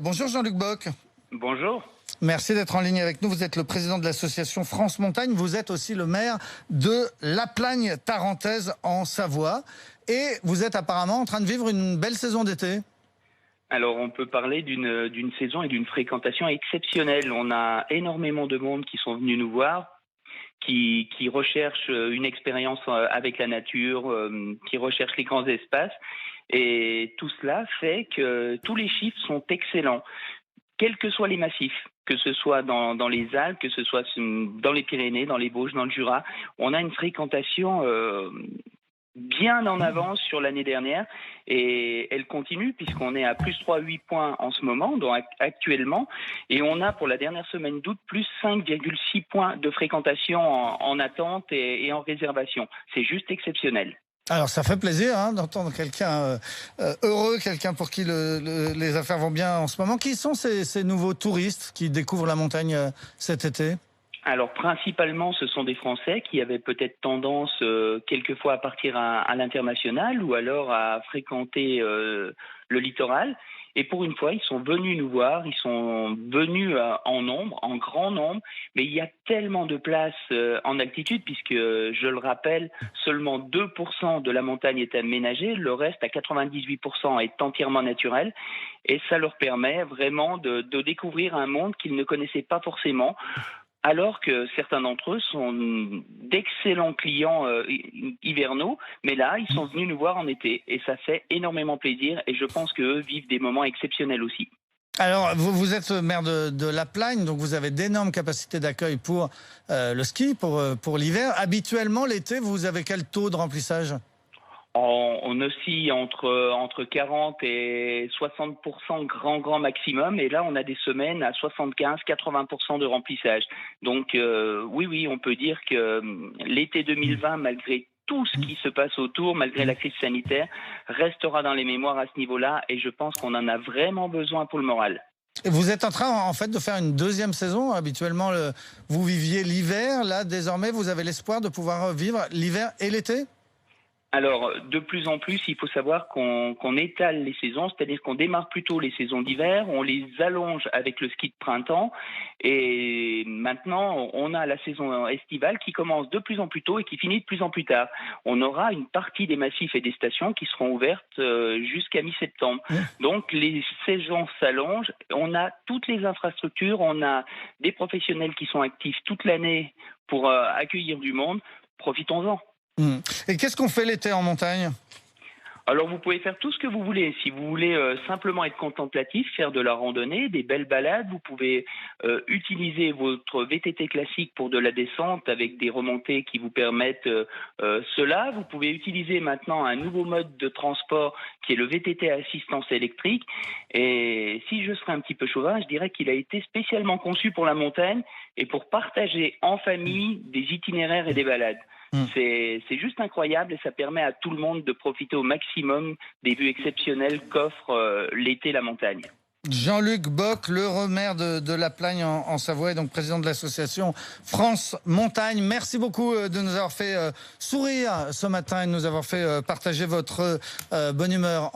Bonjour Jean-Luc Bock. Bonjour. Merci d'être en ligne avec nous. Vous êtes le président de l'association France Montagne. Vous êtes aussi le maire de La Plagne tarentaise en Savoie. Et vous êtes apparemment en train de vivre une belle saison d'été. Alors, on peut parler d'une saison et d'une fréquentation exceptionnelle. On a énormément de monde qui sont venus nous voir, qui recherchent une expérience avec la nature, qui recherchent les grands espaces. Et tout cela fait que tous les chiffres sont excellents, quels que soient les massifs, que ce soit dans les Alpes, que ce soit dans les Pyrénées, dans les Vosges, dans le Jura. On a une fréquentation bien en avance sur l'année dernière et elle continue puisqu'on est à plus 3,8 points en ce moment, donc actuellement, et on a pour la dernière semaine d'août plus 5,6 points de fréquentation en attente et en réservation. C'est juste exceptionnel. Alors ça fait plaisir d'entendre quelqu'un heureux, quelqu'un pour qui les affaires vont bien en ce moment. Qui sont ces nouveaux touristes qui découvrent la montagne cet été ? Alors principalement, ce sont des Français qui avaient peut-être tendance quelquefois à partir à l'international ou alors à fréquenter le littoral. Et pour une fois, ils sont venus nous voir, ils sont venus en nombre, en grand nombre, mais il y a tellement de places en altitude, puisque, je le rappelle, seulement 2% de la montagne est aménagée, le reste, à 98%, est entièrement naturel, et ça leur permet vraiment de découvrir un monde qu'ils ne connaissaient pas forcément, alors que certains d'entre eux sont d'excellents clients hivernaux, mais là, ils sont venus nous voir en été, et ça fait énormément plaisir, et je pense qu'eux vivent des moments exceptionnels aussi. Alors, vous êtes maire de La Plagne, donc vous avez d'énormes capacités d'accueil pour le ski, pour l'hiver. Habituellement, l'été, vous avez quel taux de remplissage ? On oscille entre 40 et 60% grand maximum, et là on a des semaines à 75-80% de remplissage. Donc oui, on peut dire que l'été 2020, malgré tout ce qui se passe autour, malgré la crise sanitaire, restera dans les mémoires à ce niveau-là, et je pense qu'on en a vraiment besoin pour le moral. Vous êtes en train, en fait, de faire une deuxième saison. Habituellement, vous viviez l'hiver. Là, désormais, vous avez l'espoir de pouvoir vivre l'hiver et l'été ? Alors, de plus en plus, il faut savoir qu'on étale les saisons, c'est-à-dire qu'on démarre plutôt les saisons d'hiver, on les allonge avec le ski de printemps, et maintenant, on a la saison estivale qui commence de plus en plus tôt et qui finit de plus en plus tard. On aura une partie des massifs et des stations qui seront ouvertes jusqu'à mi-septembre. Donc, les saisons s'allongent, on a toutes les infrastructures, on a des professionnels qui sont actifs toute l'année pour accueillir du monde. Profitons-en. Et qu'est-ce qu'on fait l'été en montagne ? Alors vous pouvez faire tout ce que vous voulez. Si vous voulez simplement être contemplatif, faire de la randonnée, des belles balades, vous pouvez utiliser votre VTT classique pour de la descente avec des remontées qui vous permettent cela. Vous pouvez utiliser maintenant un nouveau mode de transport qui est le VTT à assistance électrique. Et si je serais un petit peu chauvin, je dirais qu'il a été spécialement conçu pour la montagne et pour partager en famille des itinéraires et des balades. C'est juste incroyable et ça permet à tout le monde de profiter au maximum des vues exceptionnelles qu'offre l'été la montagne. Jean-Luc Bock, le maire de La Plagne en Savoie, et donc président de l'association France Montagne. Merci beaucoup de nous avoir fait sourire ce matin et de nous avoir fait partager votre bonne humeur.